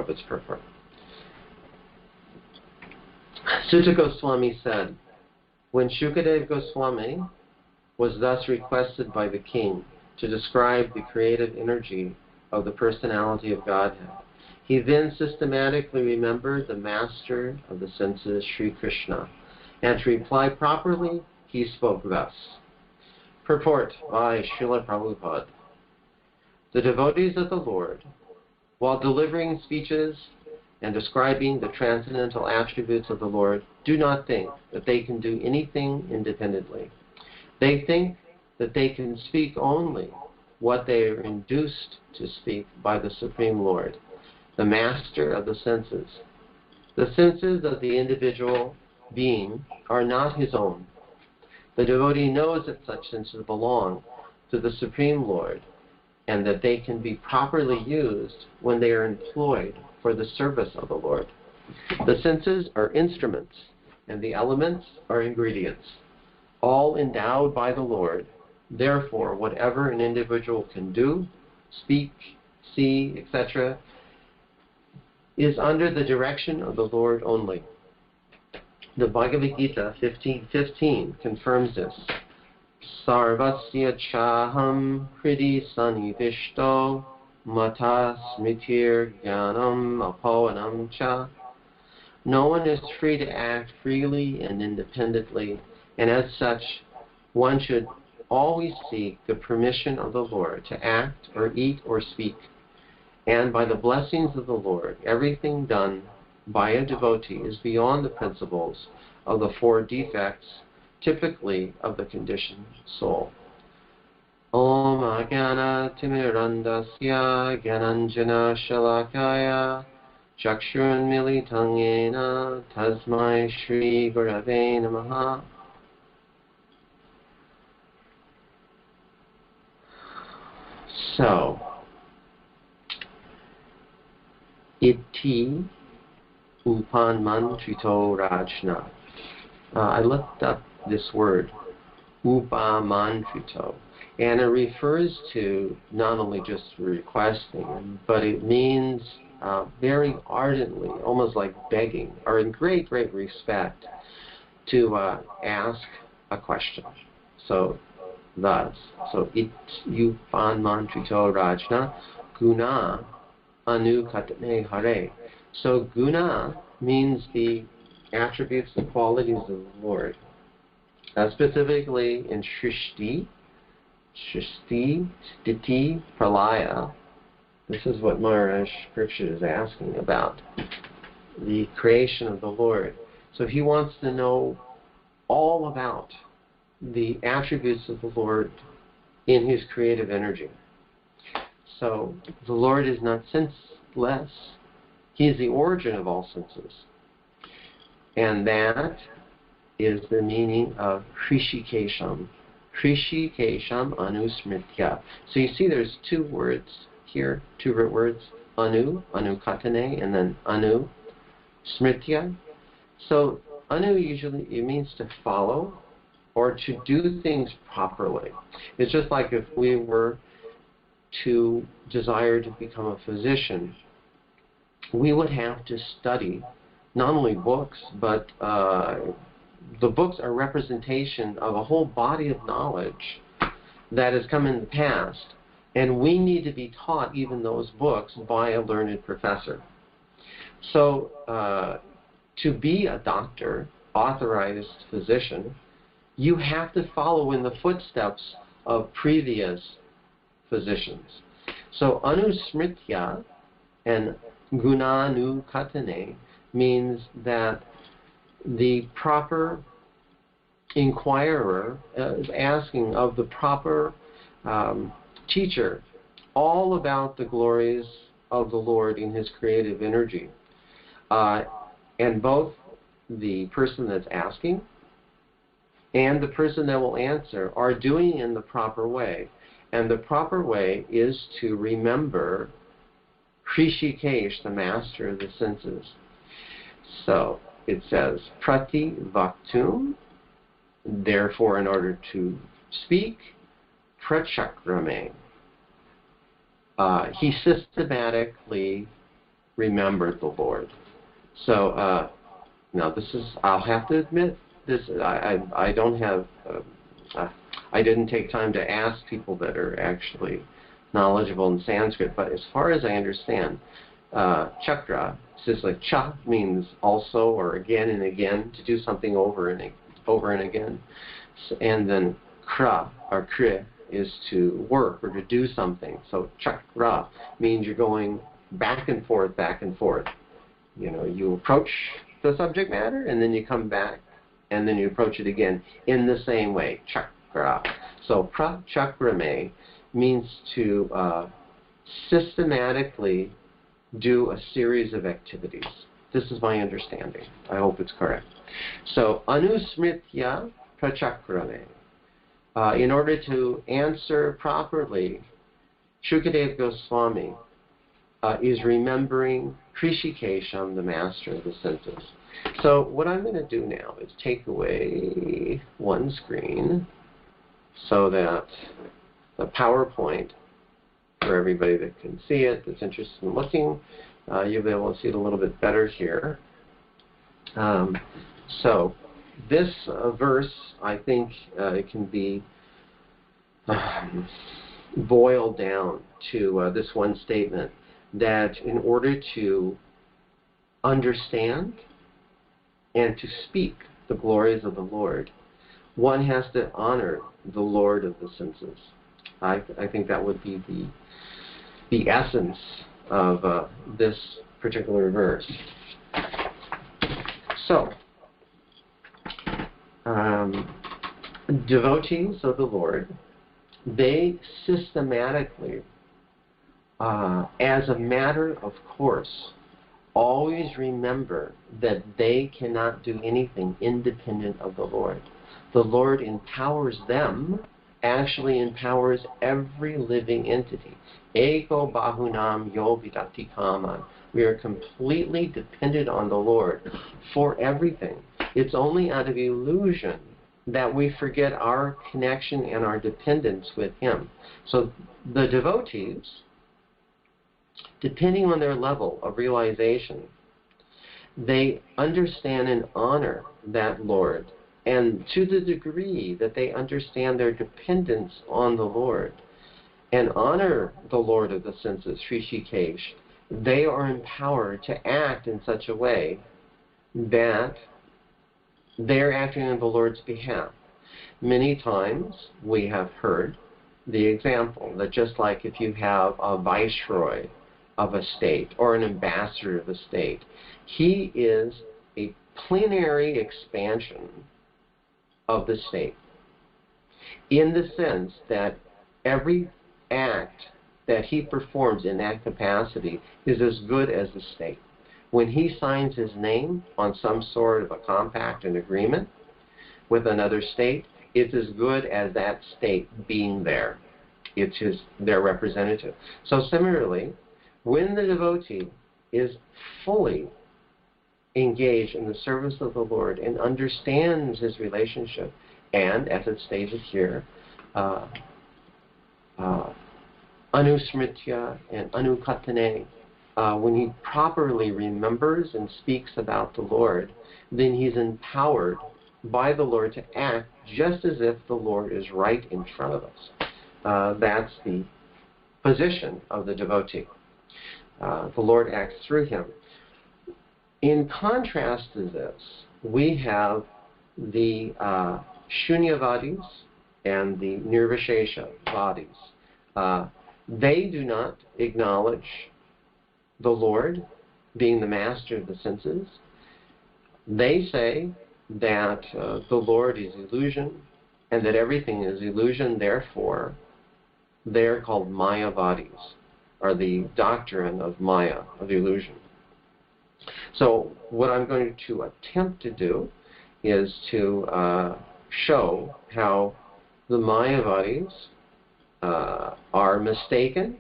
of its purport. Sūta Gosvāmī said, when Śukadeva Gosvāmī was thus requested by the king to describe the creative energy of the personality of Godhead, he then systematically remembered the master of the senses, Śrī Kṛṣṇa, and to reply properly, he spoke thus. Purport by Srila Prabhupada. The devotees of the Lord, while delivering speeches and describing the transcendental attributes of the Lord, do not think that they can do anything independently. They think that they can speak only what they are induced to speak by the Supreme Lord, the master of the senses. The senses of the individual being are not his own. The devotee knows that such senses belong to the Supreme Lord, and that they can be properly used when they are employed for the service of the Lord. The senses are instruments, and the elements are ingredients, all endowed by the Lord. Therefore, whatever an individual can do, speak, see, etc., is under the direction of the Lord only. The Bhagavad Gita 15:15 confirms this. Sarvasya chaham hridi sanivishto mata smritir jnanam apovanam cha. No one is free to act freely and independently, and as such, one should always seek the permission of the Lord to act or eat or speak. And by the blessings of the Lord, everything done by a devotee is beyond the principles of the four defects, typically of the conditioned soul. Om Ajnana Timirandasya Gyananjana Shalakaya Chakshurun Militam Yena Tasmai Shri Gurave Namaha. So, Iti Upamantrito Rajna. I looked up this word, Upamantrito, and it refers to not only just requesting, but it means very ardently, almost like begging, or in great, great respect, to ask a question. So, thus, it Upamantrito Rajna, Guna Anu Katane Hare. So guna means the attributes, the qualities of the Lord. Specifically in Srishti, Sthiti, Pralaya. This is what Maharaj Scripture is asking about, the creation of the Lord. So he wants to know all about the attributes of the Lord in his creative energy. So the Lord is not senseless. He is the origin of all senses. And that is the meaning of Hrishikesham. Hrishikesham anusmritya. So you see there's two words here, two root words, anu katane, and then anu, smritya. So anu usually, it means to follow or to do things properly. It's just like if we were to desire to become a physician, we would have to study not only books, but the books are representation of a whole body of knowledge that has come in the past, and we need to be taught even those books by a learned professor. So to be a doctor, authorized physician, you have to follow in the footsteps of previous physicians. So anusmritya and gunanu katane means that the proper inquirer is asking of the proper teacher all about the glories of the Lord in his creative energy. And both the person that's asking and the person that will answer are doing it in the proper way. And the proper way is to remember Hrishikesh, the master of the senses. So it says, Prati Vaktum, therefore in order to speak, Prachakrame. He systematically remembered the Lord. So now this is, I'll have to admit, this I don't have, I didn't take time to ask people that are actually knowledgeable in Sanskrit, but as far as I understand, chakra, says like cha means also or again and again, to do something over and again. And then kra or kri is to work or to do something. So chakra means you're going back and forth, back and forth. You know, you approach the subject matter and then you come back and then you approach it again in the same way, chakra. So prachakrame means to systematically do a series of activities. This is my understanding. I hope it's correct. So anusmritya prachakrame. In order to answer properly, Śukadeva Gosvāmī is remembering Śrī Kṛṣṇa, the master of the senses. So what I'm going to do now is take away one screen so that the PowerPoint, for everybody that can see it, that's interested in looking, you'll be able to see it a little bit better here. So this verse, I think it can be boiled down to this one statement, that in order to understand and to speak the glories of the Lord, one has to honor the Lord of the senses. I think that would be the essence of this particular verse. So, devotees of the Lord, they systematically, as a matter of course, always remember that they cannot do anything independent of the Lord. The Lord empowers them, actually empowers every living entity. Ego bahunam yo vidati kaman. We are completely dependent on the Lord for everything. It's only out of illusion that we forget our connection and our dependence with Him. So the devotees, depending on their level of realization, they understand and honor that Lord. And to the degree that they understand their dependence on the Lord and honor the Lord of the senses, Śrī Kṛṣṇa, they are empowered to act in such a way that they're acting on the Lord's behalf. Many times we have heard the example that just like if you have a viceroy of a state or an ambassador of a state, he is a plenary expansion of the state, in the sense that every act that he performs in that capacity is as good as the state. When he signs his name on some sort of a compact and agreement with another state, it's as good as that state being there. It's their representative. So similarly, when the devotee is fully engaged in the service of the Lord and understands his relationship, and as it's stated here, anusmritya and anukatane, when he properly remembers and speaks about the Lord, then he's empowered by the Lord to act just as if the Lord is right in front of us. That's the position of the devotee. The Lord acts through him. In contrast to this, we have the Shunyavadis and the Nirvishesha vadis. They do not acknowledge the Lord being the master of the senses. They say that the Lord is illusion and that everything is illusion, therefore they're called Mayavadis, or the doctrine of Maya, of illusion. So what I'm going to attempt to do is to show how the Mayavadis are mistaken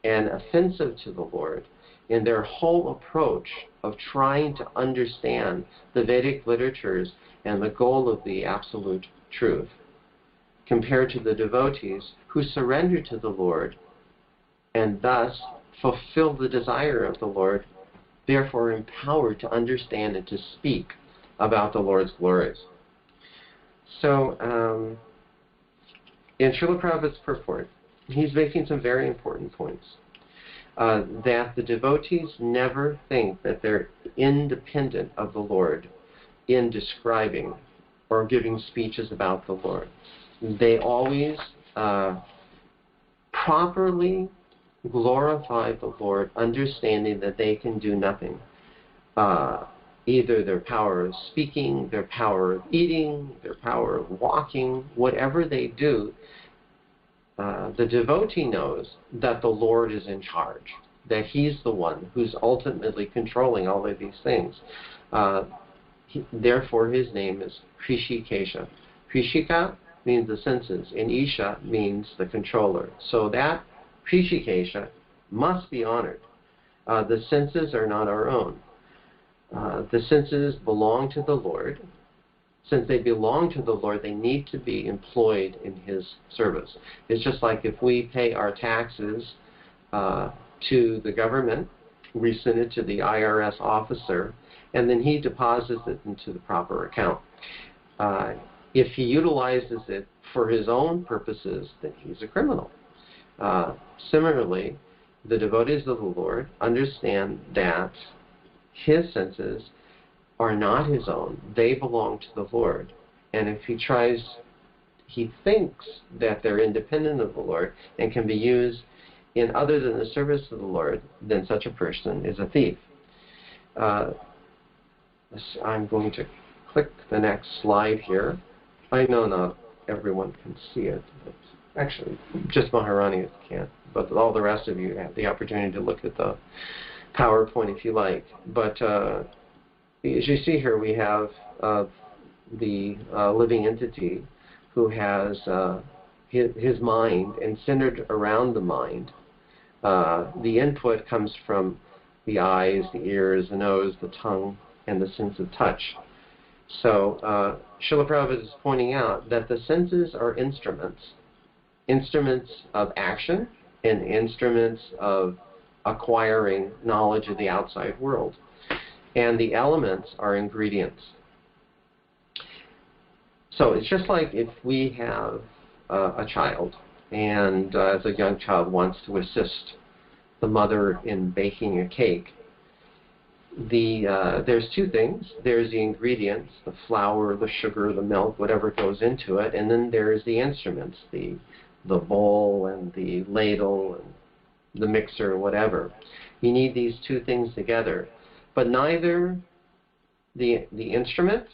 and offensive to the Lord in their whole approach of trying to understand the Vedic literatures and the goal of the absolute truth, compared to the devotees who surrender to the Lord and thus fulfill the desire of the Lord therefore empowered to understand and to speak about the Lord's glories. So, in Srila Prabhupada's purport, he's making some very important points. That the devotees never think that they're independent of the Lord in describing or giving speeches about the Lord. They always properly glorify the Lord, understanding that they can do nothing. Either their power of speaking, their power of eating, their power of walking, whatever they do, the devotee knows that the Lord is in charge, that He's the one who's ultimately controlling all of these things. Therefore, His name is Kṛṣṇa. Kṛṣṇa means the senses, and Isha means the controller. So that Kṛṣṇa must be honored. The senses are not our own. The senses belong to the Lord. Since they belong to the Lord, they need to be employed in His service. It's just like if we pay our taxes to the government, we send it to the IRS officer, and then he deposits it into the proper account. If he utilizes it for his own purposes, then he's a criminal. Similarly, the devotees of the Lord understand that His senses are not His own. They belong to the Lord. And if he thinks that they're independent of the Lord and can be used in other than the service of the Lord, then such a person is a thief. I'm going to click the next slide here. I know not everyone can see it. But actually, just Maharani can't. But all the rest of you have the opportunity to look at the PowerPoint if you like. But as you see here, we have the living entity who has his mind, and centered around the mind. The input comes from the eyes, the ears, the nose, the tongue, and the sense of touch. So Srila Prabhupada is pointing out that the senses are instruments of action and instruments of acquiring knowledge of the outside world. And the elements are ingredients. So it's just like if we have a child, and as a young child wants to assist the mother in baking a cake, there's two things. There's the ingredients, the flour, the sugar, the milk, whatever goes into it, and then there's the instruments, the bowl and the ladle and the mixer, whatever. You need these two things together. But neither the instruments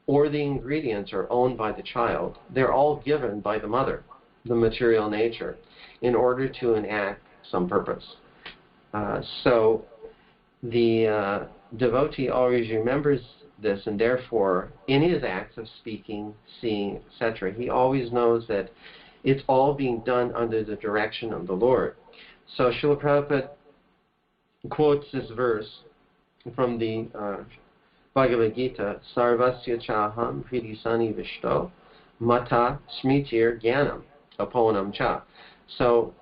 or the ingredients are owned by the child. They're all given by the mother, the material nature, in order to enact some purpose. So the devotee always remembers this, and therefore, in his acts of speaking, seeing, etc., he always knows that it's all being done under the direction of the Lord. So Srila Prabhupada quotes this verse from the Bhagavad Gita, Sarvasya chaham hridisani vishto mata smritir jnanam aponam cha. So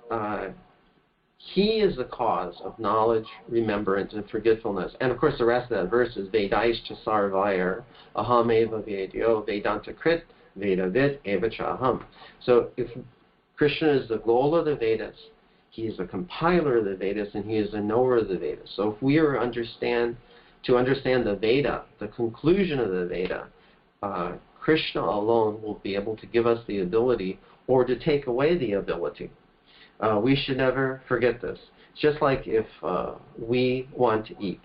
He is the cause of knowledge, remembrance, and forgetfulness. And of course the rest of that verse is Vedaischa sarvair aham eva vedyo vedanta krit vedavid eva chaham. So if Krishna is the goal of the Vedas, He is the compiler of the Vedas, and He is the knower of the Vedas. So if we are to understand the Veda, the conclusion of the Veda, Krishna alone will be able to give us the ability or to take away the ability. We should never forget this. It's just like if we want to eat.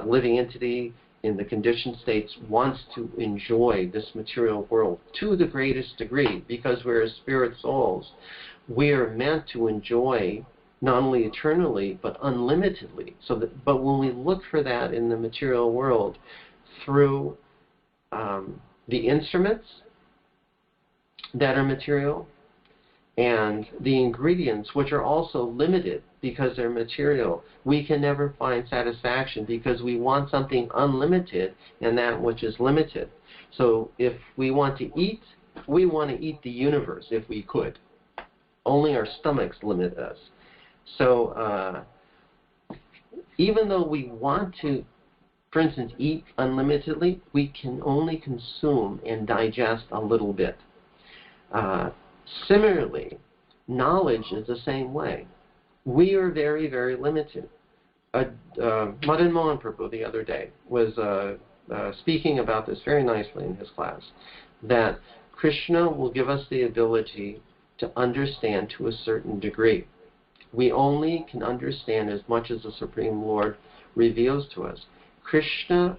Living entity in the conditioned states wants to enjoy this material world to the greatest degree, because we're spirit souls. We are meant to enjoy not only eternally but unlimitedly. But when we look for that in the material world through the instruments that are material and the ingredients, which are also limited because they're material, we can never find satisfaction because we want something unlimited in that which is limited. So if we want to eat, we want to eat the universe if we could. Only our stomachs limit us. So even though we want to, for instance, eat unlimitedly, we can only consume and digest a little bit. Similarly, knowledge is the same way. We are very, very limited. Madan Mohan Prabhu the other day was speaking about this very nicely in his class, that Krishna will give us the ability to understand to a certain degree. We only can understand as much as the Supreme Lord reveals to us. Krishna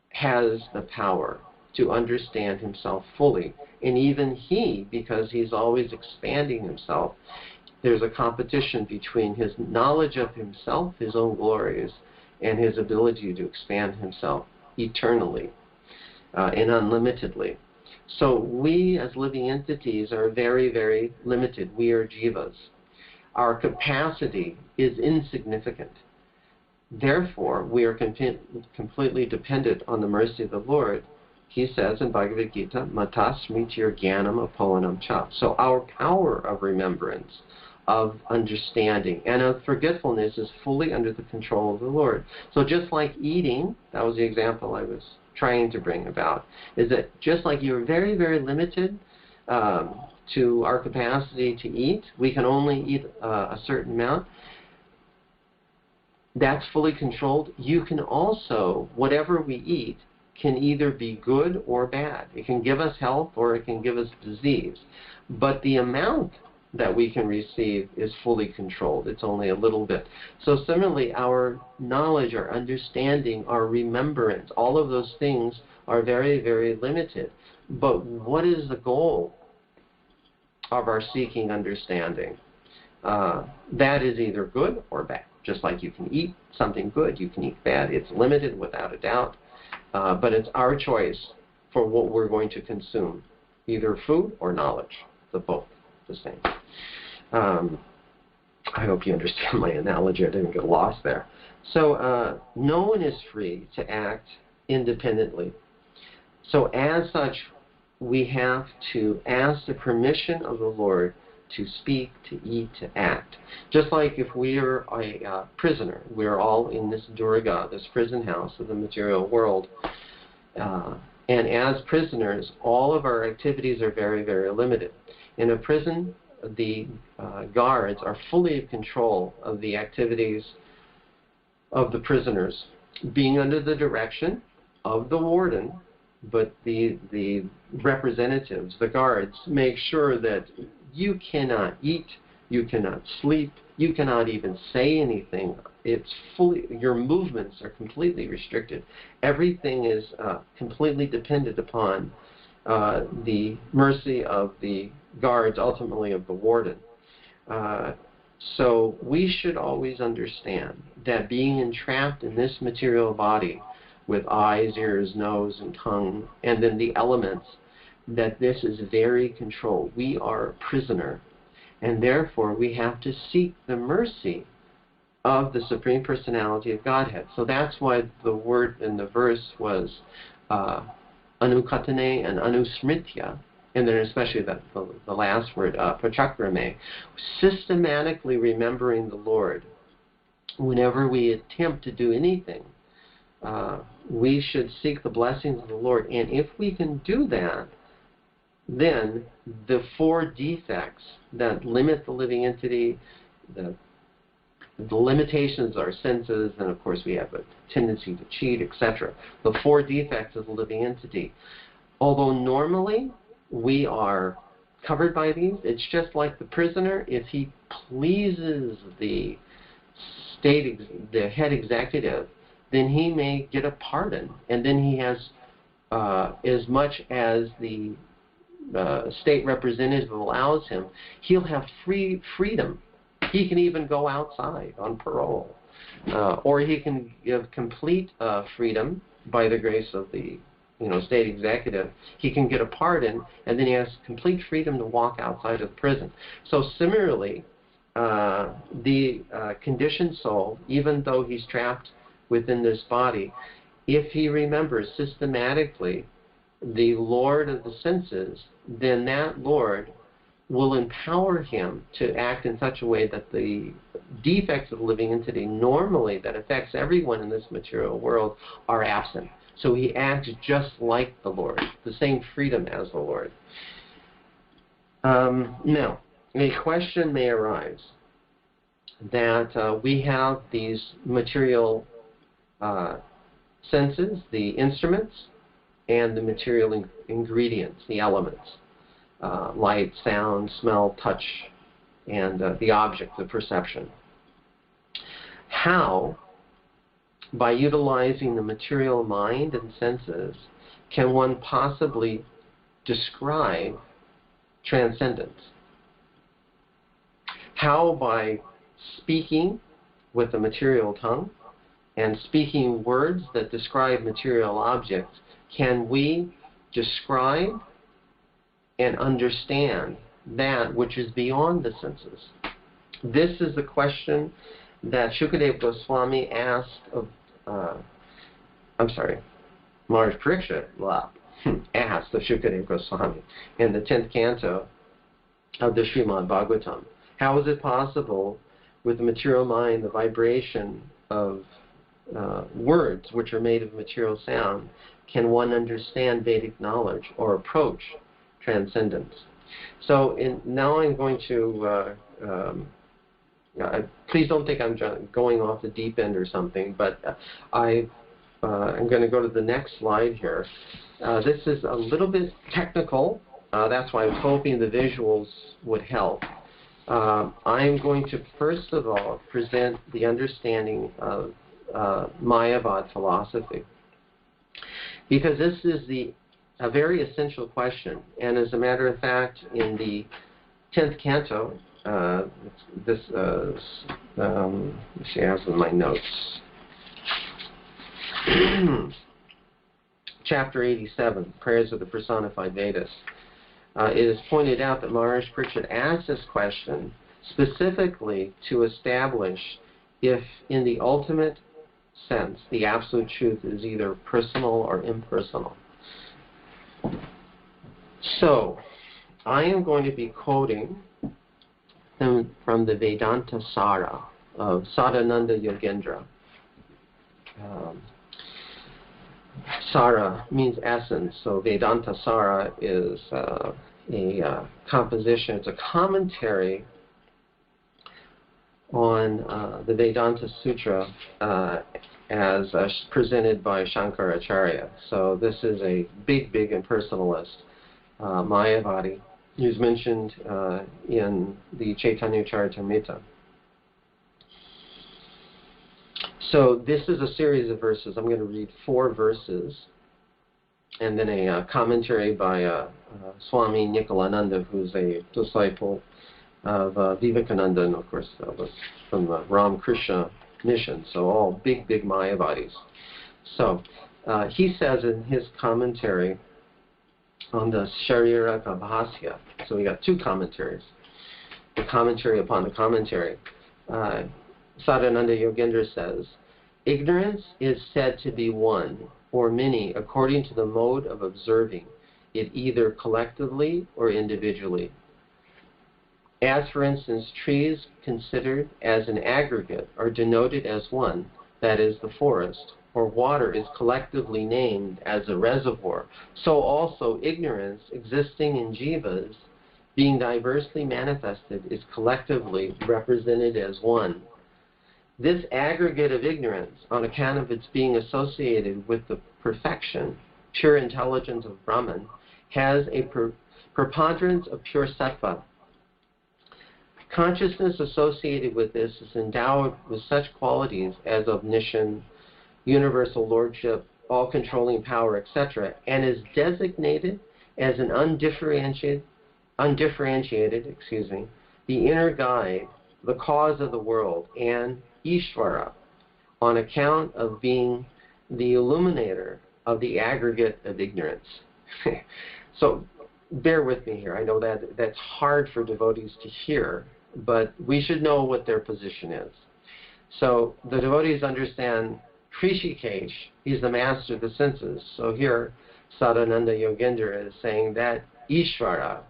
has the power to understand himself fully, and even he, because he's always expanding himself, there's a competition between his knowledge of himself, his own glories, and his ability to expand himself eternally and unlimitedly. So we as living entities are very, very limited. We are jivas. Our capacity is insignificant. Therefore, we are completely dependent on the mercy of the Lord. He says in Bhagavad Gita, Mata smritir jnanam apohanam cha. So our power of remembrance, of understanding, and of forgetfulness is fully under the control of the Lord. So just like eating, that was the example I was trying to bring about, is that just like you're very, very limited to our capacity to eat, we can only eat a certain amount, that's fully controlled. You can also, whatever we eat, can either be good or bad. It can give us health or it can give us disease. But the amount that we can receive is fully controlled. It's only a little bit. So similarly, our knowledge, our understanding, our remembrance, all of those things are very, very limited. But what is the goal of our seeking understanding? That is either good or bad. Just like you can eat something good, you can eat bad. It's limited without a doubt. But it's our choice for what we're going to consume, either food or knowledge. They're both the same. I hope you understand my analogy. I didn't get lost there. So no one is free to act independently. So as such, we have to ask the permission of the Lord to speak, to eat, to act. Just like if we are a prisoner, we're all in this durga, this prison house of the material world. And as prisoners, all of our activities are very, very limited. In a prison, the guards are fully in control of the activities of the prisoners, being under the direction of the warden, but the representatives, the guards, make sure that you cannot eat, you cannot sleep, you cannot even say anything. It's fully, your movements are completely restricted. Everything is completely dependent upon the mercy of the guards, ultimately of the warden. So we should always understand that being entrapped in this material body with eyes, ears, nose, and tongue, and then the elements, that this is very controlled. We are a prisoner, and therefore we have to seek the mercy of the Supreme Personality of Godhead. So that's why the word in the verse was anukatane and anusmritya, and then especially the last word, prachakrame, systematically remembering the Lord. Whenever we attempt to do anything, we should seek the blessings of the Lord. And if we can do that, then the four defects that limit the living entity, the limitations of our senses, and of course we have a tendency to cheat, etc. The four defects of the living entity. Although normally we are covered by these, it's just like the prisoner. If he pleases the the head executive, then he may get a pardon, and then he has as much as the state representative allows him, he'll have freedom. He can even go outside on parole, or he can give complete freedom by the grace of the state executive. He can get a pardon, and then he has complete freedom to walk outside of the prison. So similarly, the conditioned soul, even though he's trapped within this body, if he remembers systematically the Lord of the senses, then that Lord will empower him to act in such a way that the defects of living entity normally that affects everyone in this material world are absent. So he acts just like the Lord, the same freedom as the Lord. Now, a question may arise that we have these material senses, the instruments, and the material ingredients, the elements, light, sound, smell, touch, and the object, the perception. How, by utilizing the material mind and senses, can one possibly describe transcendence? How, by speaking with the material tongue and speaking words that describe material objects, can we describe and understand that which is beyond the senses? This is the question that Śukadeva Gosvāmī asked of, Maharaj Parikshit asked of Śukadeva Gosvāmī in the 10th canto of the Srimad Bhagavatam. How is it possible with the material mind, the vibration of words which are made of material sound, can one understand Vedic knowledge or approach transcendence? So now I'm going to, please don't think I'm going off the deep end or something, but I'm going to go to the next slide here. This is a little bit technical. That's why I was hoping the visuals would help. I'm going to first of all present the understanding of Mayavad philosophy, because this is a very essential question. And as a matter of fact, in the 10th canto, this she has in my notes, chapter 87, Prayers of the Personified Vedas. It is pointed out that Maharaj Parikshit asked this question specifically to establish if, in the ultimate sense, the absolute truth is either personal or impersonal. So, I am going to be quoting from the Vedanta Sara of Sadananda Yogendra. Sara means essence, so Vedanta Sara is a composition, it's a commentary on the Vedanta Sutra as presented by Shankaracharya. So this is a big impersonalist, Mayavadi, who's mentioned in the Chaitanya Charitamrita. So this is a series of verses. I'm going to read 4 verses, and then a commentary by Swami Nikolananda, who's a disciple of Vivekananda, and of course was from the Ramakrishna mission. So all big Mayavadis. So he says in his commentary on the Shariraka Bhasya, so we got 2 commentaries, the commentary upon the commentary. Sadananda Yogendra says, ignorance is said to be one or many according to the mode of observing it, either collectively or individually. As, for instance, trees considered as an aggregate are denoted as one, that is, the forest, or water is collectively named as a reservoir, so also ignorance existing in jivas, being diversely manifested, is collectively represented as one. This aggregate of ignorance, on account of its being associated with the perfection, pure intelligence of Brahman, has a preponderance of pure sattva. Consciousness associated with this is endowed with such qualities as omniscience, universal lordship, all-controlling power, etc., and is designated as an undifferentiated, the inner guide, the cause of the world, and Ishvara, on account of being the illuminator of the aggregate of ignorance. So bear with me here. I know that that's hard for devotees to hear, but we should know what their position is. So the devotees understand Hrishikesh, he's the master of the senses. So here Sadananda Yogendra is saying that Ishvara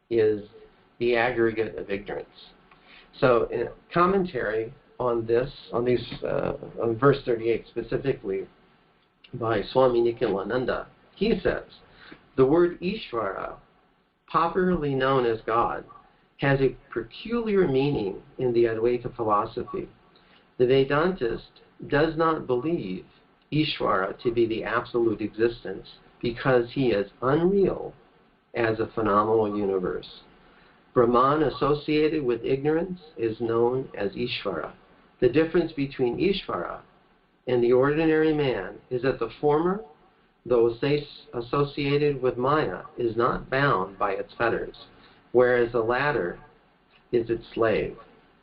is the aggregate of ignorance. So in commentary on this, on verse 38 specifically, by Swami Nikhilananda, he says, the word Ishvara, popularly known as God, has a peculiar meaning in the Advaita philosophy. The Vedantist does not believe Ishvara to be the absolute existence because he is unreal as a phenomenal universe. Brahman associated with ignorance is known as Ishvara. The difference between Ishvara and the ordinary man is that the former, though associated with Maya, is not bound by its fetters, whereas the latter is its slave.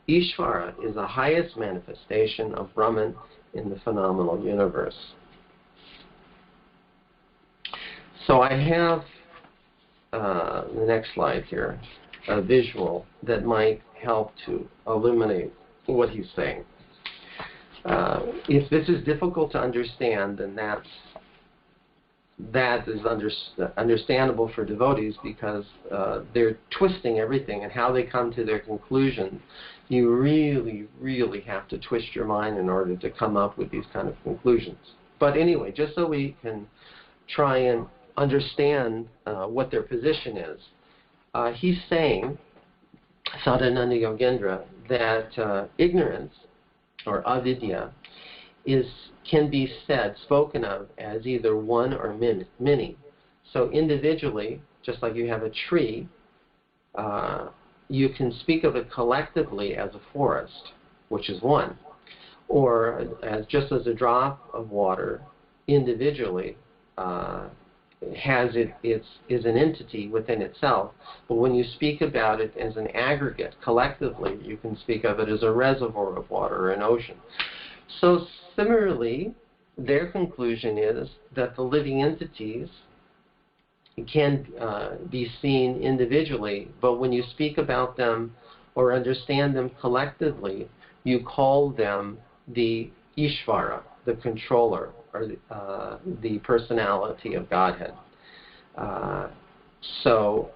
Ishvara is the highest manifestation of Brahman in the phenomenal universe. So I have the next slide here, a visual that might help to illuminate what he's saying. If this is difficult to understand, then that is understandable for devotees, because they're twisting everything, and how they come to their conclusion. You really, really have to twist your mind in order to come up with these kind of conclusions. But anyway, just so we can try and understand what their position is, he's saying, Sadananda Yogendra, that ignorance, or avidya, can be spoken of as either one or many. So individually, just like you have a tree, you can speak of it collectively as a forest, which is one, or just as a drop of water individually is an entity within itself. But when you speak about it as an aggregate, collectively, you can speak of it as a reservoir of water or an ocean. So similarly, their conclusion is that the living entities can be seen individually, but when you speak about them or understand them collectively, you call them the Ishvara, the controller, or the personality of Godhead. So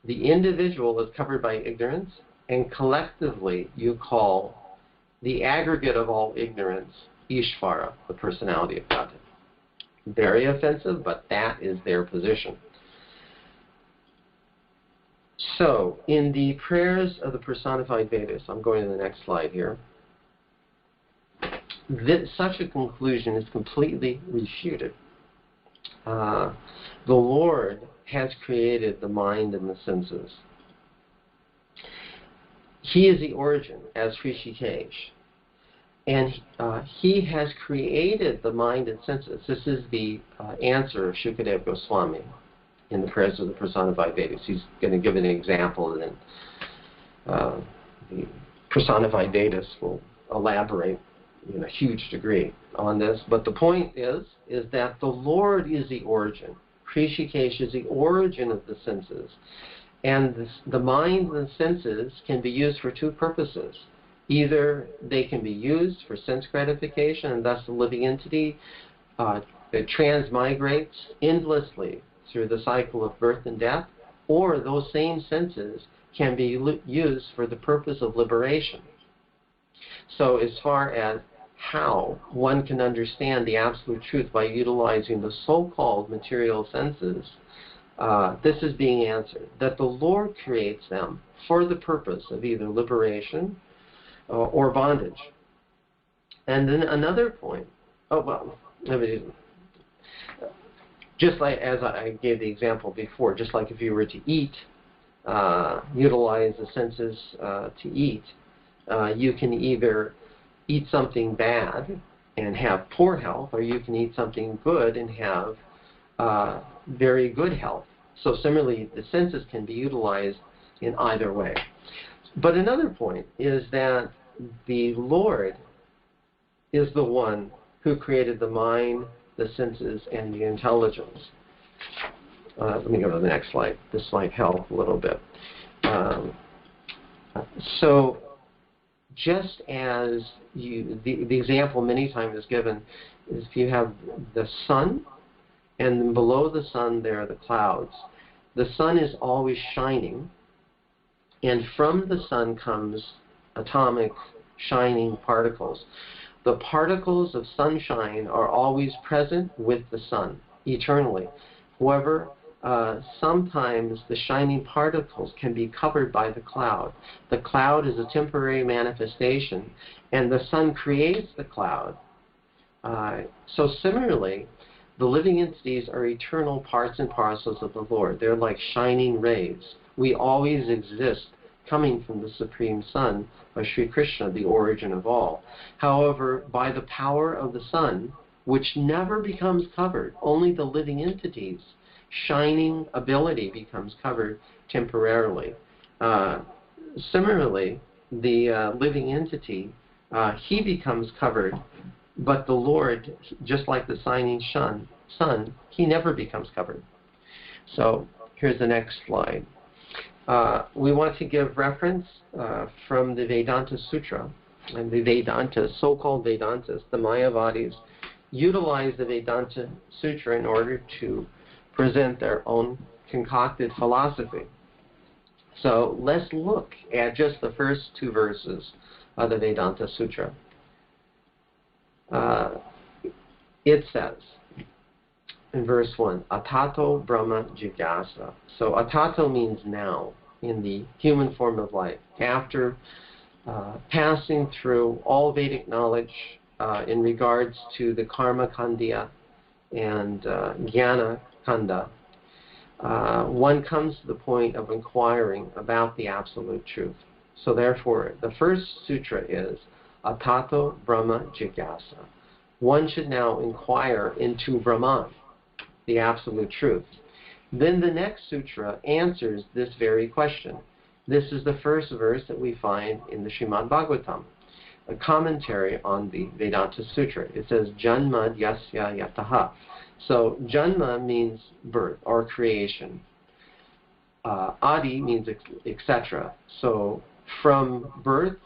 the individual is covered by ignorance, and collectively you call the aggregate of all ignorance Ishvara, the personality of Godhead. Very offensive, but that is their position. So, in the prayers of the personified Vedas, I'm going to the next slide here, such a conclusion is completely refuted. The Lord has created the mind and the senses. He is the origin, as Śrī Kṛṣṇa. And he has created the mind and senses. This is the answer of Śukadeva Gosvāmī in the prayers of the personified Vedas. He's going to give an example, and then the personified Vedas will elaborate in a huge degree on this. But the point is that the Lord is the origin. Śrī Kṛṣṇa is the origin of the senses. And the mind and senses can be used for two purposes. Either they can be used for sense gratification, and thus the living entity transmigrates endlessly through the cycle of birth and death, or those same senses can be used for the purpose of liberation. So as far as how one can understand the absolute truth by utilizing the so-called material senses, this is being answered, that the Lord creates them for the purpose of either liberation or bondage. And then another point, just like as I gave the example before, just like if you were to eat, utilize the senses to eat, you can either eat something bad and have poor health, or you can eat something good and have very good health. So similarly, the senses can be utilized in either way. But another point is that the Lord is the one who created the mind, the senses, and the intelligence. Let me go to the next slide. This might help a little bit. So just as the example many times is given is if you have the sun, and then below the sun there are the clouds. The sun is always shining, And from the sun comes atomic shining particles. The particles of sunshine are always present with the sun, eternally. However, sometimes the shining particles can be covered by the cloud. The cloud is a temporary manifestation, and the sun creates the cloud. So similarly, the living entities are eternal parts and parcels of the Lord. They're like shining rays. We always exist, coming from the Supreme Sun of Śrī Kṛṣṇa, the origin of all. However, by the power of the sun, which never becomes covered, only the living entities' shining ability becomes covered temporarily. Similarly, the living entity, he becomes covered, but the Lord, just like the shining sun, he never becomes covered. So here's the next slide. We want to give reference from the Vedanta Sutra, and the Vedantas, so-called Vedantas, the Mayavadis, utilize the Vedanta Sutra in order to present their own concocted philosophy. So let's look at just the first two verses of the Vedanta Sutra. It says, in verse 1, Atato Brahma Jigyasa. So Atato means now, in the human form of life. After passing through all Vedic knowledge in regards to the Karma Khandya and Jnana Khanda, one comes to the point of inquiring about the absolute truth. So therefore, the first sutra is Atato Brahma Jigyasa. One should now inquire into Brahman, the absolute truth. Then the next sutra answers this very question. This is the first verse that we find in the Srimad Bhagavatam, a commentary on the Vedanta Sutra. It says, Janma Yasya Yataha. So Janma means birth or creation. Adi means etc. So from birth,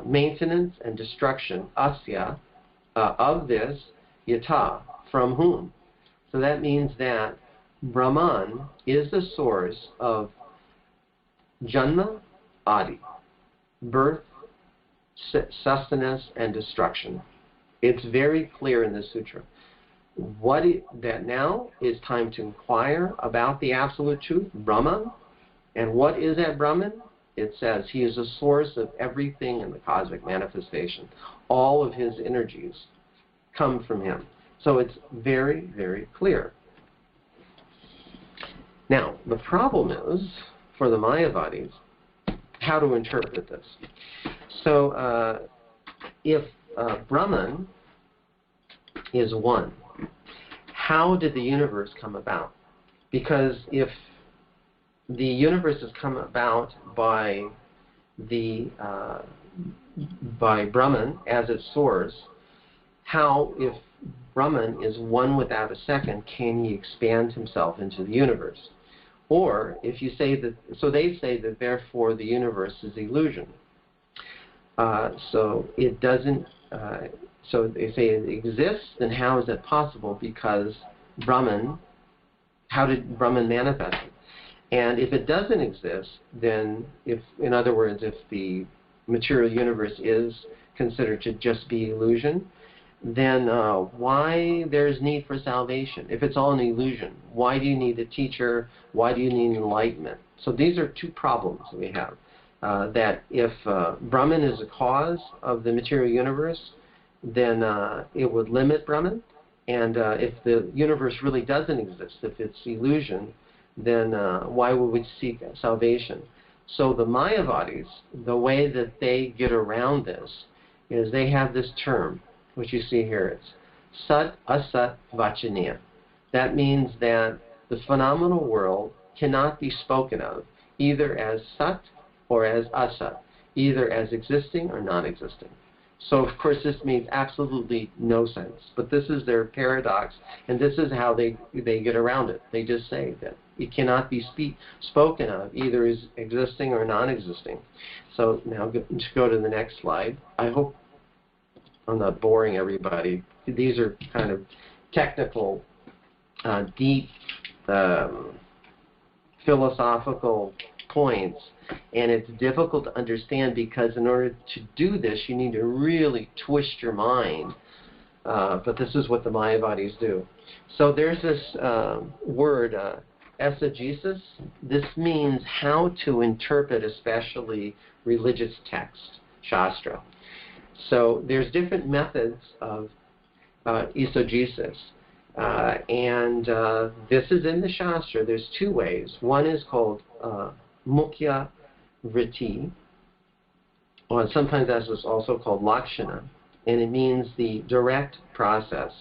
maintenance, and destruction, asya, of this, yata, from whom. So that means that Brahman is the source of Janma, Adi, birth, sustenance, and destruction. It's very clear in the sutra. That now is time to inquire about the absolute truth, Brahman. And what is that Brahman? It says he is the source of everything in the cosmic manifestation. All of his energies come from him. So it's very, very clear. Now, the problem is, for the Mayavadis, how to interpret this. So, if Brahman is one, how did the universe come about? Because if the universe has come about by Brahman as its source, how, if Brahman is one without a second, can he expand himself into the universe? Or if you say that, so they say that therefore the universe is illusion. So it doesn't, so they say it exists, then how is it possible? Because Brahman, how did Brahman manifest it? And if it doesn't exist, then if, in other words, if the material universe is considered to just be illusion, then why there's need for salvation? If it's all an illusion, why do you need a teacher? Why do you need enlightenment? So these are two problems we have. That if Brahman is the cause of the material universe, then it would limit Brahman. And if the universe really doesn't exist, if it's illusion, then why would we seek salvation? So the Mayavadis, the way that they get around this is they have this term, which you see here. It's Sat Asat Vachaniya. That means that the phenomenal world cannot be spoken of either as Sat or as Asat, either as existing or non-existing. So, of course, this makes absolutely no sense. But this is their paradox, and this is how they get around it. They just say that it cannot be spoken of either as existing or non-existing. So now just go to the next slide. I hope I'm not boring everybody. These are kind of technical, deep, philosophical points And it's difficult to understand because in order to do this, you need to really twist your mind. But this is what the Mayavadis do. So there's this word, exegesis. This means how to interpret especially religious text, Shastra. So there's different methods of exegesis. And this is in the Shastra. There's two ways. One is called Mukhya Vritti, or sometimes that's also called Lakshana, and it means the direct process.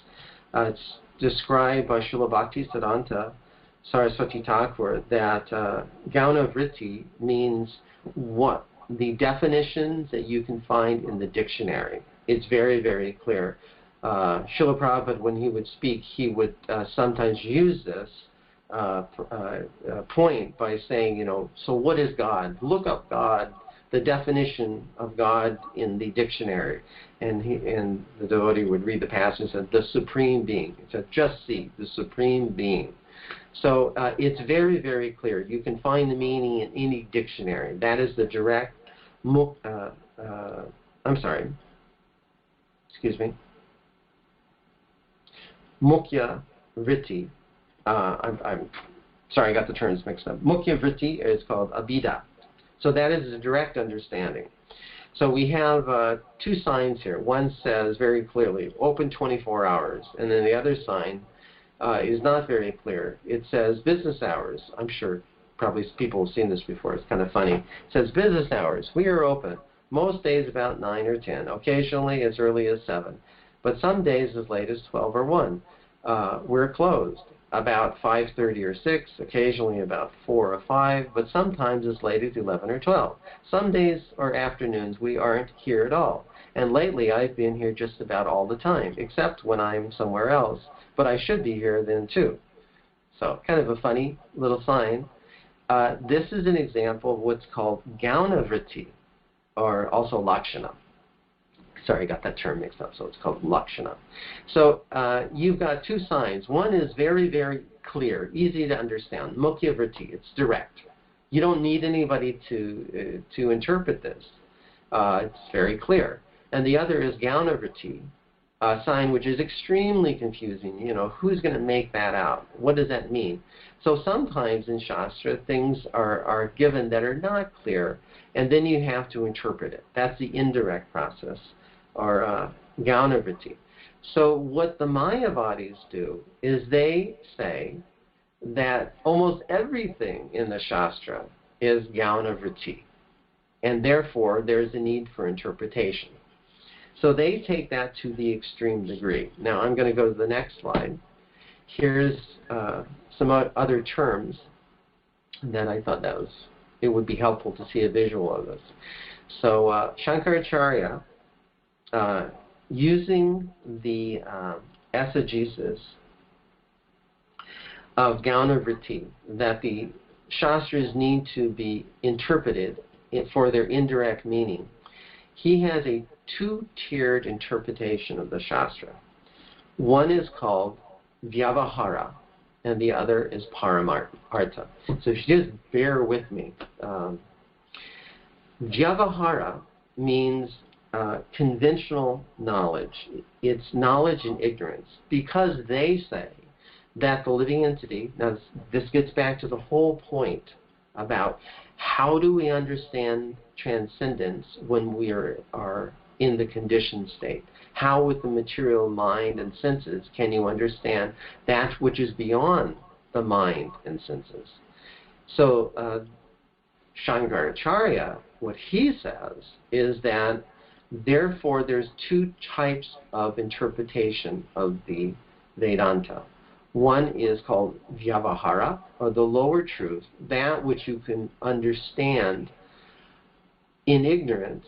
It's described by Srila Bhaktisiddhanta Saraswati Thakur that Gauna Vritti means what the definitions that you can find in the dictionary. It's very, very clear. Srila Prabhupada, when he would speak, he would sometimes use this point by saying, so what is God? Look up God, the definition of God in the dictionary. And the devotee would read the passage and said, the Supreme Being. It said, just see, the Supreme Being. So it's very, very clear. You can find the meaning in any dictionary. That is the direct, Mukhya Vritti. I'm sorry, I got the terms mixed up. Mukhya Vritti is called Abhida. So that is a direct understanding. So we have two signs here. One says very clearly, open 24 hours. And then the other sign is not very clear. It says business hours. I'm sure probably people have seen this before. It's kind of funny. It says business hours. We are open. Most days about 9 or 10. Occasionally as early as 7. But some days as late as 12 or 1. We're closed about 5:30 or 6, occasionally about 4 or 5, but sometimes as late as 11 or 12. Some days or afternoons we aren't here at all. And lately I've been here just about all the time, except when I'm somewhere else. But I should be here then too. So kind of a funny little sign. This is an example of what's called Gauna Vritti, or also Lakshana. Sorry, I got that term mixed up, so it's called Lakshana. So you've got two signs. One is very, very clear, easy to understand. Mukhya Vritti, it's direct. You don't need anybody to interpret this. It's very clear. And the other is Gauna Vritti, a sign which is extremely confusing. Who's going to make that out? What does that mean? So sometimes in Shastra, things are given that are not clear, and then you have to interpret it. That's the indirect process, or Gauna Vritti. So what the Mayavadis do is they say that almost everything in the Shastra is Gauna Vritti, and therefore there's a need for interpretation. So they take that to the extreme degree. Now I'm going to go to the next slide. Here's some other terms that I thought it would be helpful to see a visual of this. So Shankaracharya, using the exegesis of Gauna Vritti, that the Shastras need to be interpreted for their indirect meaning, he has a two-tiered interpretation of the Shastra. One is called Vyavahara, and the other is Paramartha. So if you just bear with me. Vyavahara means conventional knowledge. It's knowledge and ignorance, because they say that the living entity, now this gets back to the whole point about how do we understand transcendence when we are in the conditioned state. How with the material mind and senses can you understand that which is beyond the mind and senses? So Shankaracharya, what he says is that therefore there's two types of interpretation of the Vedanta. One is called Vyavahara, or the lower truth, that which you can understand in ignorance,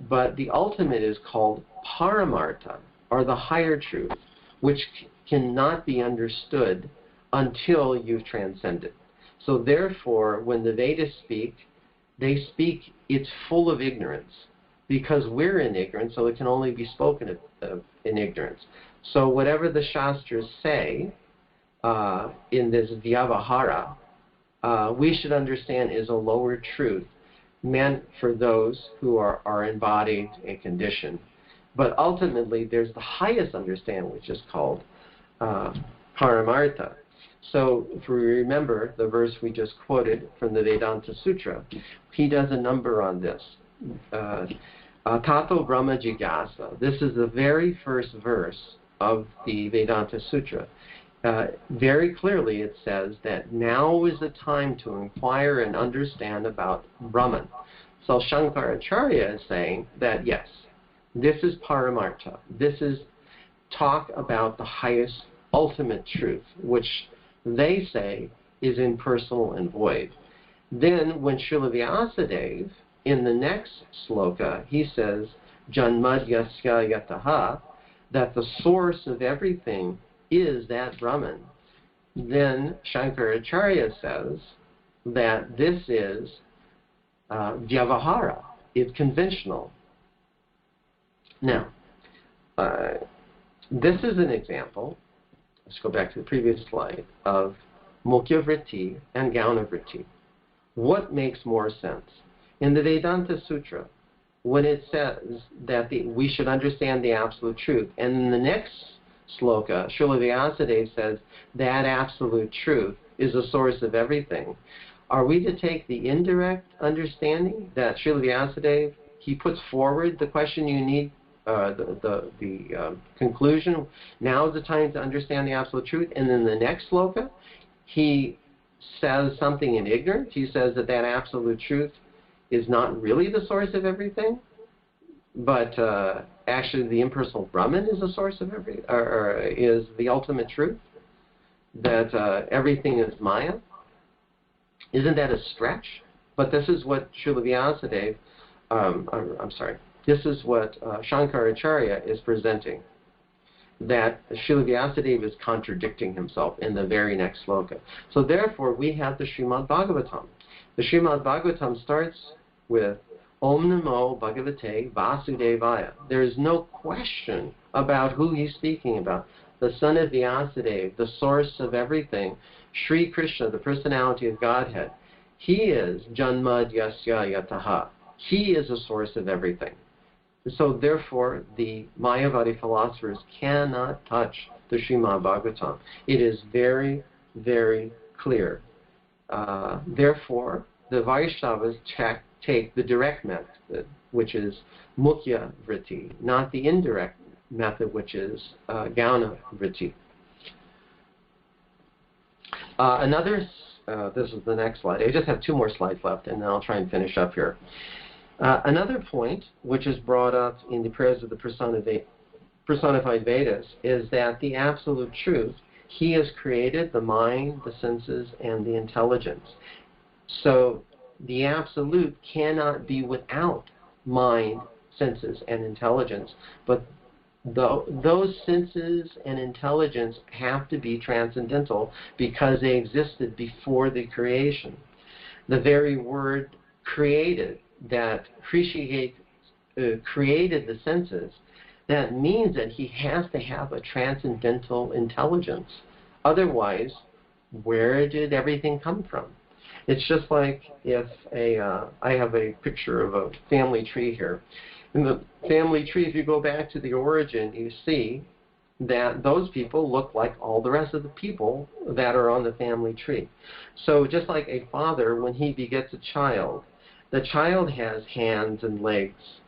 but the ultimate is called Paramartha, or the higher truth, which cannot be understood until you've transcended. So therefore, when the Vedas speak, they speak, it's full of ignorance, because we're in ignorance, so it can only be spoken of in ignorance. So whatever the Shastras say in this Vyavahara, we should understand is a lower truth meant for those who are embodied and conditioned. But ultimately, there's the highest understanding, which is called Paramartha. So if we remember the verse we just quoted from the Vedanta Sutra, he does a number on this. Tato Brahma Jigyasa. This is the very first verse of the Vedanta Sutra. Very clearly it says that now is the time to inquire and understand about Brahman. So Shankaracharya is saying that yes, this is Paramartha. This is talk about the highest ultimate truth, which they say is impersonal and void. Then when Srila Vyasadeva, in the next sloka, he says, Janmadyasya yataha, that the source of everything is that Brahman. Then Shankaracharya says that this is vyavahara, it's conventional. Now, this is an example, let's go back to the previous slide, of Mukhya Vritti and Gauna Vritti. What makes more sense? In the Vedanta Sutra, when it says that we should understand the absolute truth, and in the next sloka, Srila Vyasadeva says that absolute truth is the source of everything, are we to take the indirect understanding that Srila Vyasadeva, he puts forward the question you need, the conclusion, now is the time to understand the absolute truth, and then the next sloka, he says something in ignorance. He says that absolute truth is not really the source of everything, but actually the impersonal Brahman is the source of everything, or is the ultimate truth, that everything is Maya. Isn't that a stretch? But this is what Srila Vyasadeva, this is what Shankaracharya is presenting, that Srila Vyasadeva is contradicting himself in the very next sloka. So therefore we have the Srimad Bhagavatam. The Srimad Bhagavatam starts with Om Namo Bhagavate Vasudevaya. There is no question about who he's speaking about. The son of Vyasadeva, the source of everything, Śrī Kṛṣṇa, the personality of Godhead. He is Janmadyasya yataha. He is the source of everything. So therefore, the Mayavadi philosophers cannot touch the Srimad Bhagavatam. It is very, very clear. Therefore, the Vaishnavas take the direct method, which is Mukhya Vritti, not the indirect method, which is Gauna Vritti. This is the next slide. I just have 2 more slides left, and then I'll try and finish up here. Another point, which is brought up in the prayers of the personified Vedas, is that the absolute truth, he has created the mind, the senses, and the intelligence. So the absolute cannot be without mind, senses, and intelligence. But those senses and intelligence have to be transcendental because they existed before the creation. The very word created, that created the senses, that means that he has to have a transcendental intelligence. Otherwise, where did everything come from? It's just like if I have a picture of a family tree here. In the family tree, if you go back to the origin, you see that those people look like all the rest of the people that are on the family tree. So just like a father, when he begets a child, the child has hands and legs,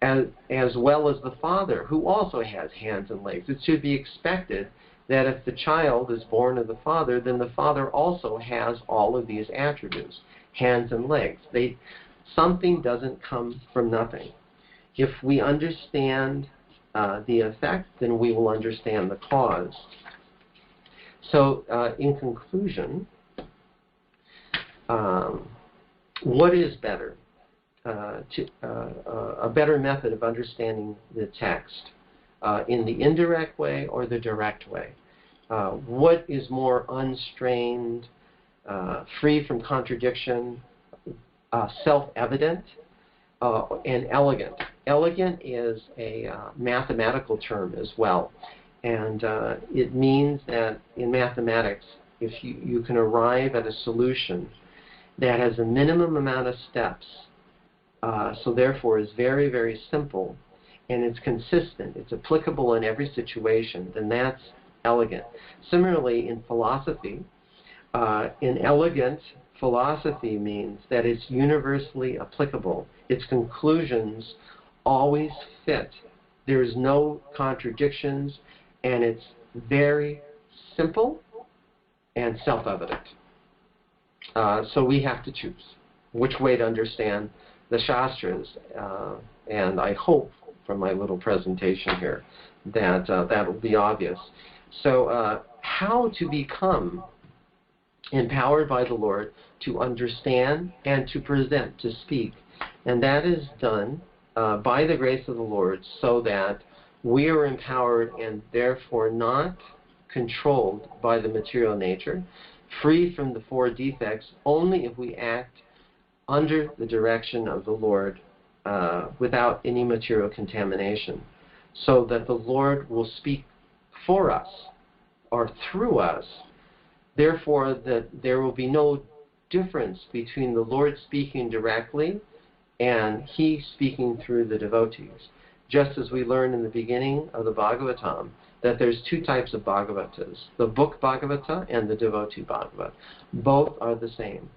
as well as the father, who also has hands and legs. It should be expected that if the child is born of the father, then the father also has all of these attributes, hands and legs. Something doesn't come from nothing. If we understand the effect, then we will understand the cause. So, in conclusion, what is better? A better method of understanding the text, in the indirect way or the direct way? What is more unstrained, free from contradiction, self-evident, and elegant? Elegant is a mathematical term as well, and it means that in mathematics, if you can arrive at a solution that has a minimum amount of steps, so therefore is very, very simple, and it's consistent, it's applicable in every situation, then that's elegant. Similarly, in philosophy, an elegant philosophy means that it's universally applicable. Its conclusions always fit. There's no contradictions, and it's very simple and self-evident. So we have to choose which way to understand the Shastras, and I hope from my little presentation here that that will be obvious. So how to become empowered by the Lord to understand and to present, to speak, and that is done by the grace of the Lord, so that we are empowered and therefore not controlled by the material nature, free from the four defects, only if we act under the direction of the Lord without any material contamination, so that the Lord will speak for us or through us. Therefore, that there will be no difference between the Lord speaking directly and He speaking through the devotees. Just as we learned in the beginning of the Bhagavatam, that there's two types of Bhagavatas, the book Bhagavata and the devotee Bhagavata. Both are the same.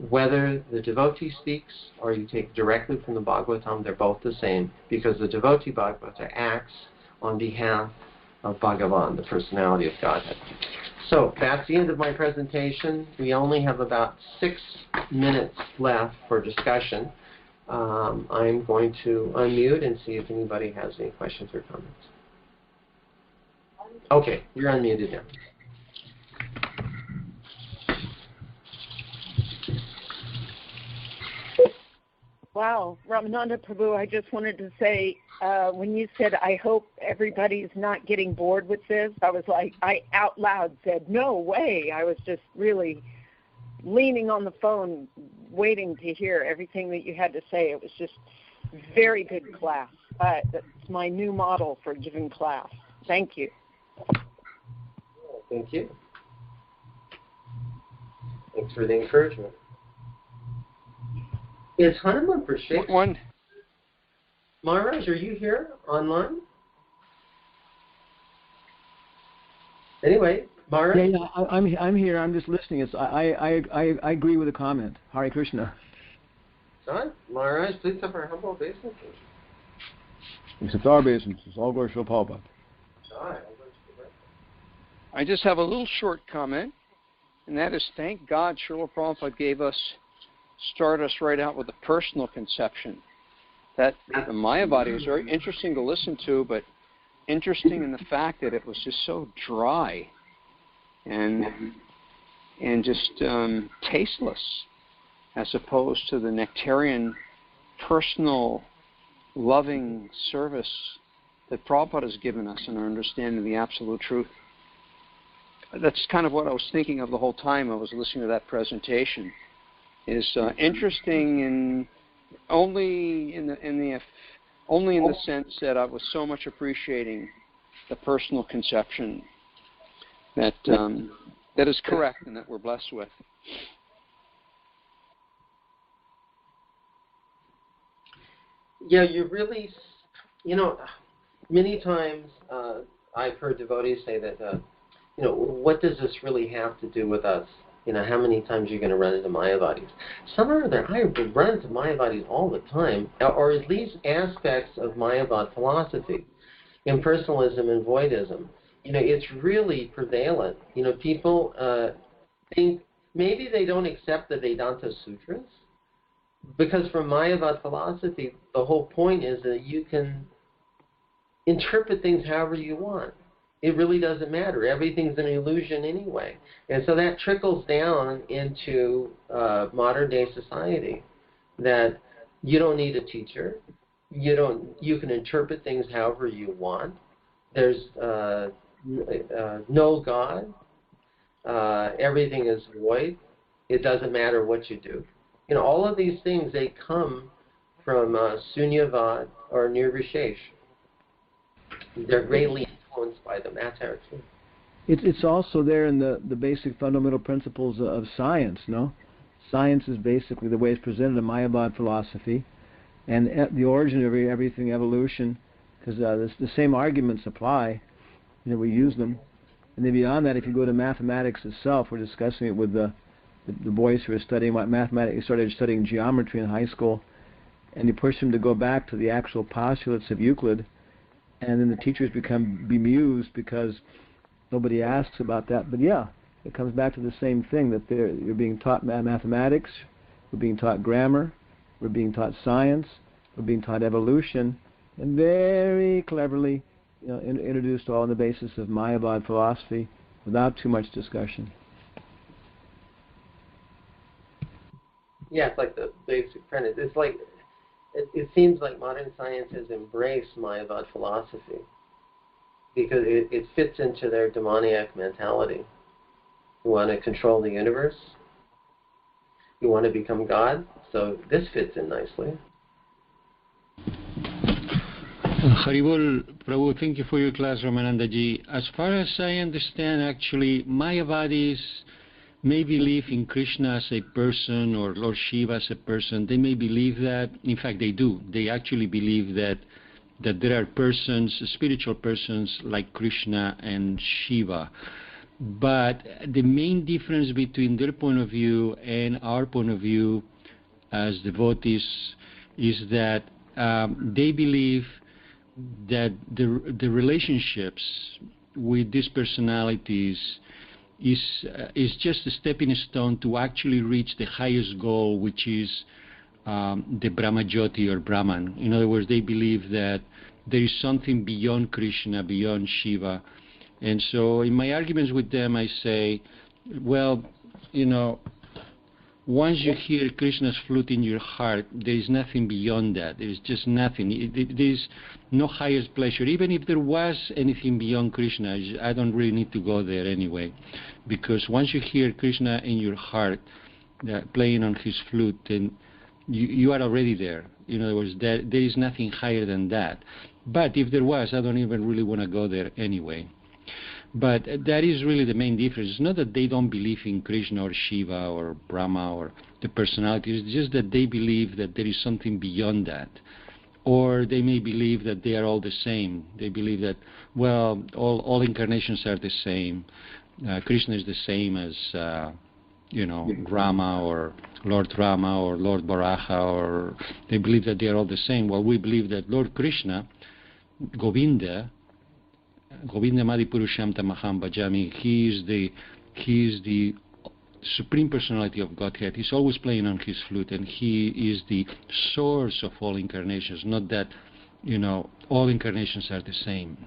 Whether the devotee speaks or you take directly from the Bhagavatam, they're both the same, because the devotee Bhagavata acts on behalf of Bhagavan, the personality of Godhead. So that's the end of my presentation. We only have about 6 minutes left for discussion. I'm going to unmute and see if anybody has any questions or comments. Okay, you're unmuted now. Wow, Ramananda Prabhu, I just wanted to say, when you said, I hope everybody's not getting bored with this, I was like, I out loud said, no way. I was just really leaning on the phone, waiting to hear everything that you had to say. It was just very good class. That's my new model for giving class. Thank you. Thank you. Thanks for the encouragement. Is Hanuman for shape? One. Maharaj, are you here online? Anyway, Maharaj? Yeah, I'm here. I'm just listening. I agree with the comment. Hare Krishna. Right. Maharaj, please have our humble obeisance. Accept our obeisance. All glory to Prabhupada. I just have a little short comment, and that is, thank God Srila Prabhupada started us right out with a personal conception. That the Mayavadi was very interesting to listen to, but interesting in the fact that it was just so dry and just tasteless, as opposed to the nectarian, personal, loving service that Prabhupada has given us in our understanding of the absolute truth. That's kind of what I was thinking of the whole time I was listening to that presentation. Is interesting in only in the sense that I was so much appreciating the personal conception that that is correct and that we're blessed with. Yeah, you really, many times I've heard devotees say that, what does this really have to do with us? How many times you're going to run into Mayavadis? Somehow or other, I run into Mayavadis all the time, or at least aspects of Mayavad philosophy, impersonalism and voidism. It's really prevalent. People think maybe they don't accept the Vedanta Sutras, because from Mayavad philosophy, the whole point is that you can interpret things however you want. It really doesn't matter. Everything's an illusion anyway. And so that trickles down into modern-day society, that you don't need a teacher. You can interpret things however you want. There's no God. Everything is void. It doesn't matter what you do. All of these things, they come from Sunyavad or Nirvishesh. They're greatly influenced by them. That's our truth. It's also there in the basic fundamental principles of science, no? Science is basically the way it's presented in Mayavad philosophy, and the origin of everything, evolution, because the same arguments apply. We use them. And then beyond that, if you go to mathematics itself, we're discussing it with the boys who are studying mathematics, started studying geometry in high school, and you push them to go back to the actual postulates of Euclid, and then the teachers become bemused because nobody asks about that. But yeah, it comes back to the same thing, that you're being taught mathematics, we're being taught grammar, we're being taught science, we're being taught evolution, and very cleverly introduced all on the basis of Mayavad philosophy without too much discussion. Yeah, it's like the basic premise. It's like it seems like modern science has embraced Mayavad philosophy because it fits into their demoniac mentality. You want to control the universe. You want to become God. So this fits in nicely. Haribol, Prabhu, thank you for your class, Ramananda ji. As far as I understand, actually, Mayavadis may believe in Krishna as a person or Lord Shiva as a person. They may believe that. In fact, they do. They actually believe that there are persons, spiritual persons like Krishna and Shiva. But the main difference between their point of view and our point of view as devotees is that they believe that the relationships with these personalities is just a stepping stone to actually reach the highest goal, which is the Brahmajyoti or Brahman. In other words, they believe that there is something beyond Krishna, beyond Shiva. And so in my arguments with them, I say, well, once you hear Krishna's flute in your heart, there is nothing beyond that. There is just nothing. There is no highest pleasure. Even if there was anything beyond Krishna, I don't really need to go there anyway. Because once you hear Krishna in your heart playing on his flute, then you are already there. In other words, there is nothing higher than that. But if there was, I don't even really want to go there anyway. But that is really the main difference. It's not that they don't believe in Krishna or Shiva or Brahma or the personality. It's just that they believe that there is something beyond that. Or they may believe that they are all the same. They believe that, well, all incarnations are the same. Krishna is the same as, Rama or Lord Rama or Lord Baraha, or they believe that they are all the same. Well, we believe that Lord Krishna, Govinda Madipurusham Tamaham Bhajami, he is the Supreme Personality of Godhead. He's always playing on his flute, and he is the source of all incarnations, not that, all incarnations are the same.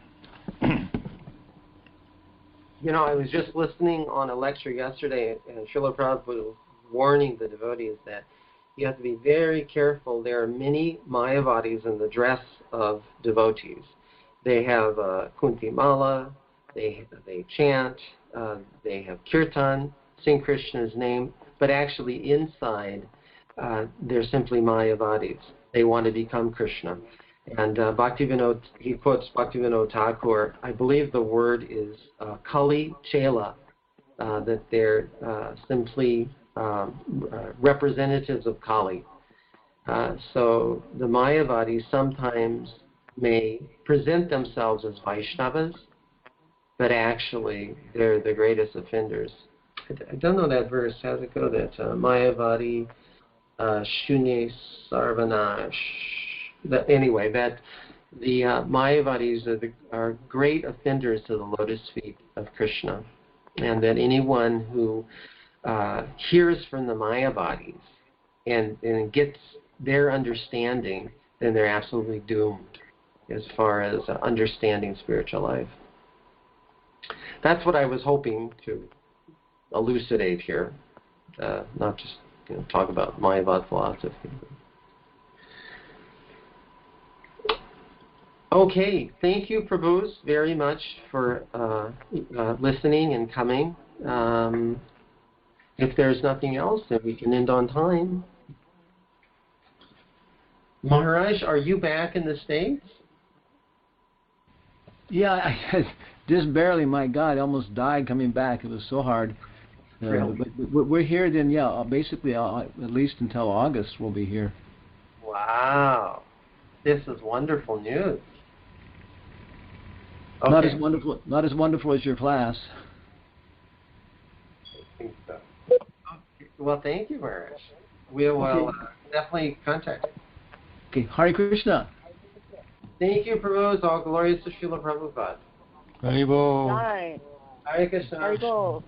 I was just listening on a lecture yesterday, and Srila Prabhupada was warning the devotees that you have to be very careful. There are many Mayavadis in the dress of devotees. They have Kunti Mala, they chant, they have Kirtan, sing Krishna's name, but actually inside they're simply Mayavadis. They want to become Krishna. And he quotes Bhaktivinoda Thakur, I believe the word is Kali Chela, that they're simply representatives of Kali. So the Mayavadis sometimes may present themselves as Vaishnavas, but actually they're the greatest offenders. I don't know that verse. How's it go? That Mayavadi Shunye Sarvanash. Anyway, that the Mayavadis are great offenders to the lotus feet of Krishna, and that anyone who hears from the Mayavadis and gets their understanding, then they're absolutely doomed as far as understanding spiritual life. That's what I was hoping to elucidate here, not just talk about Mayavad philosophy. Okay, thank you, Prabhus, very much for listening and coming. If there's nothing else, then we can end on time. Maharaj, are you back in the States? Yeah, just barely. My God, I almost died coming back. It was so hard. Really? But we're here then, yeah, basically at least until August we'll be here. Wow. This is wonderful news. Okay. Not as wonderful as your class. I think so. Okay. Well, thank you, Marish. We will definitely contact you. Okay, Hare Krishna. Thank you, Prabhu. All glories to Srila Prabhupada. Haribol. Bye. Hare Krishna. Haribol.